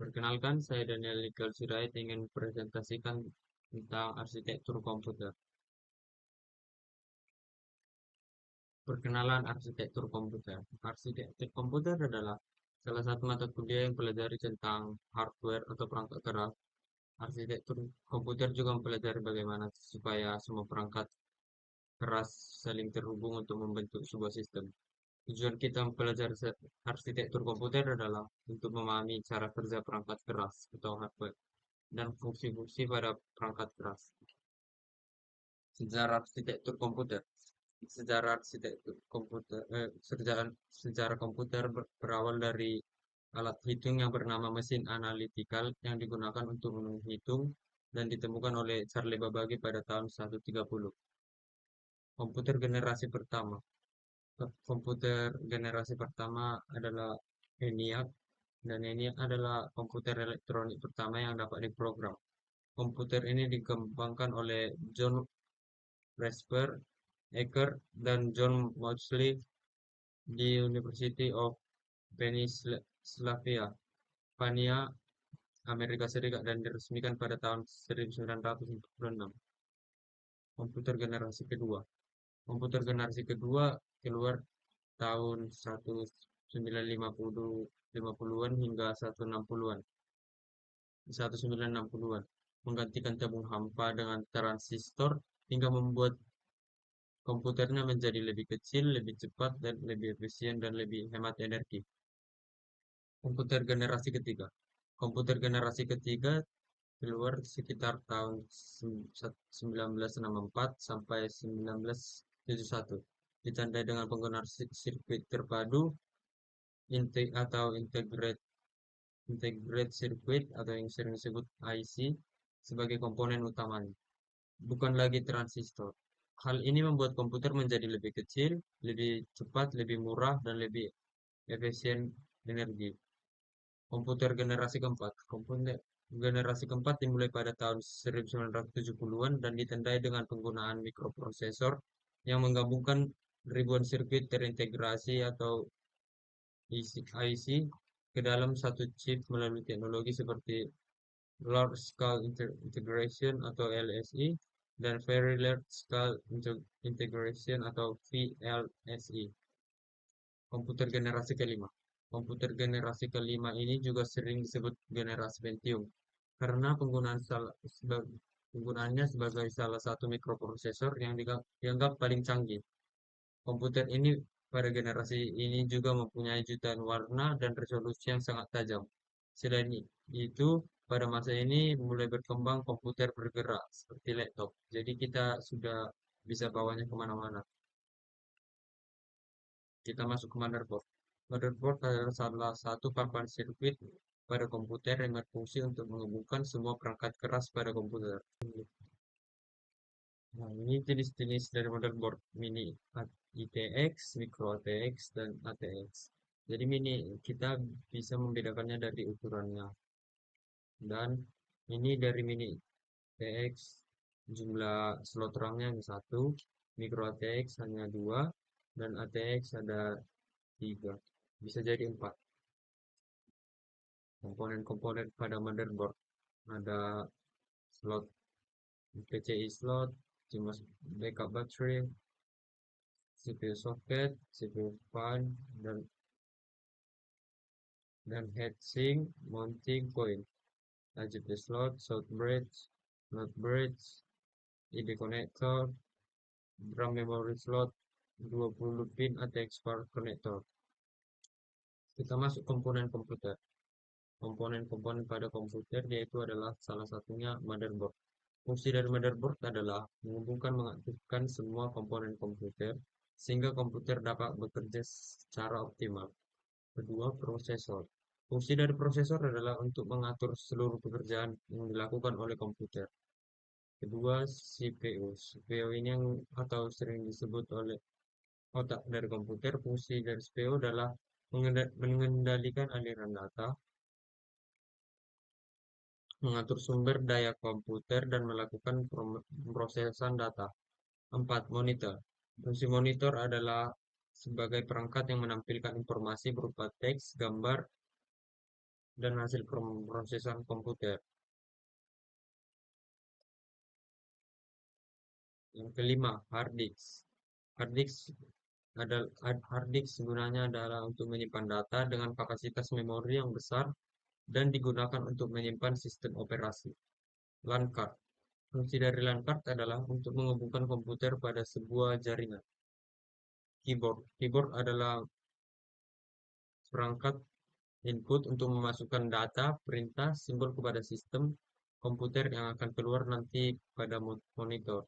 Perkenalkan, saya Daniel Nikel Sirait ingin presentasikan tentang arsitektur komputer. Perkenalan arsitektur komputer. Arsitektur komputer adalah salah satu mata kuliah yang mempelajari tentang hardware atau perangkat keras. Arsitektur komputer juga mempelajari bagaimana supaya semua perangkat keras saling terhubung untuk membentuk sebuah sistem. Tujuan kita mempelajari arsitektur komputer adalah untuk memahami cara kerja perangkat keras atau hardware dan fungsi-fungsi pada perangkat keras. Sejarah arsitektur komputer. Sejarah arsitektur komputer, sejarah komputer berawal dari alat hitung yang bernama mesin analytical yang digunakan untuk menghitung dan ditemukan oleh Charles Babbage pada tahun 130. Komputer generasi pertama. Komputer generasi pertama adalah ENIAC, dan ENIAC adalah komputer elektronik pertama yang dapat diprogram. Komputer ini dikembangkan oleh John Presper, Eckert, dan John Maudsley di University of Pennsylvania, Amerika Serikat, dan diresmikan pada tahun 1946. Komputer generasi kedua. Komputer generasi kedua keluar tahun 1950-an hingga 1960-an. 1960-an menggantikan tabung hampa dengan transistor hingga membuat komputernya menjadi lebih kecil, lebih cepat, dan lebih efisien dan lebih hemat energi. Komputer generasi ketiga. Komputer generasi ketiga keluar sekitar tahun 1964 sampai 1971. Ditandai dengan penggunaan sirkuit terpadu atau integrate circuit atau yang sering disebut IC sebagai komponen utamanya, bukan lagi transistor. Hal ini membuat komputer menjadi lebih kecil, lebih cepat, lebih murah, dan lebih efisien energi. Komputer generasi keempat. Komputer generasi keempat dimulai pada tahun 1970-an dan ditandai dengan penggunaan mikroprosesor yang menggabungkan ribuan sirkuit terintegrasi atau IC ke dalam satu chip melalui teknologi seperti Large Scale Integration atau LSI dan Very Large Scale Integration atau VLSI. Komputer generasi kelima. Komputer generasi kelima ini juga sering disebut generasi Pentium karena penggunaannya sebagai salah satu mikroprosesor yang dianggap paling canggih. Komputer ini pada generasi ini juga mempunyai jutaan warna dan resolusi yang sangat tajam. Selain itu, pada masa ini mulai berkembang komputer bergerak seperti laptop. Jadi kita sudah bisa bawanya kemana-mana. Kita masuk ke motherboard. Motherboard adalah salah satu papan sirkuit pada komputer yang berfungsi untuk menghubungkan semua perangkat keras pada komputer. Nah, ini jenis-jenis dari motherboard mini ITX, micro ATX, dan ATX. Jadi mini kita bisa membedakannya dari ukurannya. Dan ini dari mini ATX jumlah slot RAM-nya hanya satu, micro ATX hanya dua, dan ATX ada tiga. Bisa jadi empat. Komponen-komponen pada motherboard ada slot PCI slot, cuma backup battery, CPU socket, CPU fan, dan heatsink, mounting point, RGB slot, short bridge, not bridge, ID connector, RAM memory slot, 20 pin ATX power connector. Kita masuk komponen komputer. Komponen-komponen pada komputer yaitu adalah salah satunya motherboard. Fungsi dari motherboard adalah menghubungkan mengaktifkan semua komponen komputer sehingga komputer dapat bekerja secara optimal. Kedua, prosesor. Fungsi dari prosesor adalah untuk mengatur seluruh pekerjaan yang dilakukan oleh komputer. Kedua, CPU. CPU ini yang atau sering disebut oleh otak dari komputer. Fungsi dari CPU adalah mengendalikan aliran data, mengatur sumber daya komputer, dan melakukan pemrosesan data. 4. Monitor. Fungsi monitor adalah sebagai perangkat yang menampilkan informasi berupa teks, gambar, dan hasil pemrosesan komputer. Yang kelima, hard disk. Hard disk hard disk gunanya adalah untuk menyimpan data dengan kapasitas memori yang besar dan digunakan untuk menyimpan sistem operasi. LAN card. Fungsi dari LAN card adalah untuk menghubungkan komputer pada sebuah jaringan. Keyboard. Keyboard adalah perangkat input untuk memasukkan data, perintah, simbol kepada sistem komputer yang akan keluar nanti pada monitor.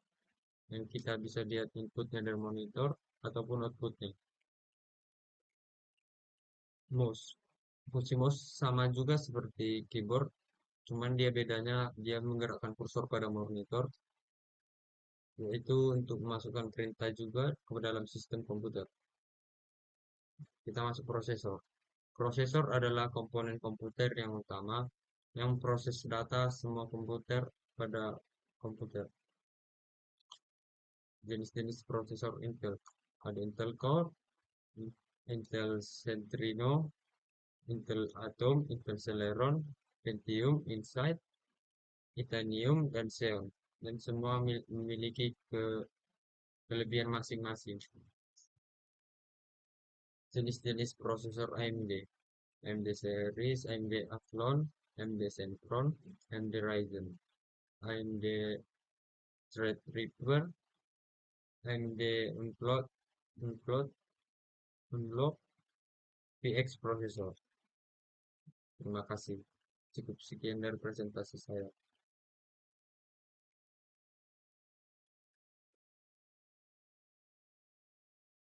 Yang kita bisa lihat inputnya dari monitor ataupun outputnya. Mouse. Fungsi mouse sama juga seperti keyboard, cuman dia bedanya dia menggerakkan kursor pada monitor, yaitu untuk memasukkan perintah juga ke dalam sistem komputer. Kita masuk prosesor. Prosesor adalah komponen komputer yang utama yang proses data semua komputer pada komputer. Jenis-jenis prosesor Intel. Ada Intel Core, Intel Centrino, Intel Atom, Intel Celeron, Pentium, Insight, Titanium, dan Xeon. Dan semua memiliki kelebihan masing-masing. Jenis-jenis prosesor AMD. AMD Series, AMD Athlon, AMD Sempron, AMD Ryzen, AMD Threadripper, AMD Unlock, Unlock, PX Processor. Terima kasih. Cukup sekian dari presentasi saya.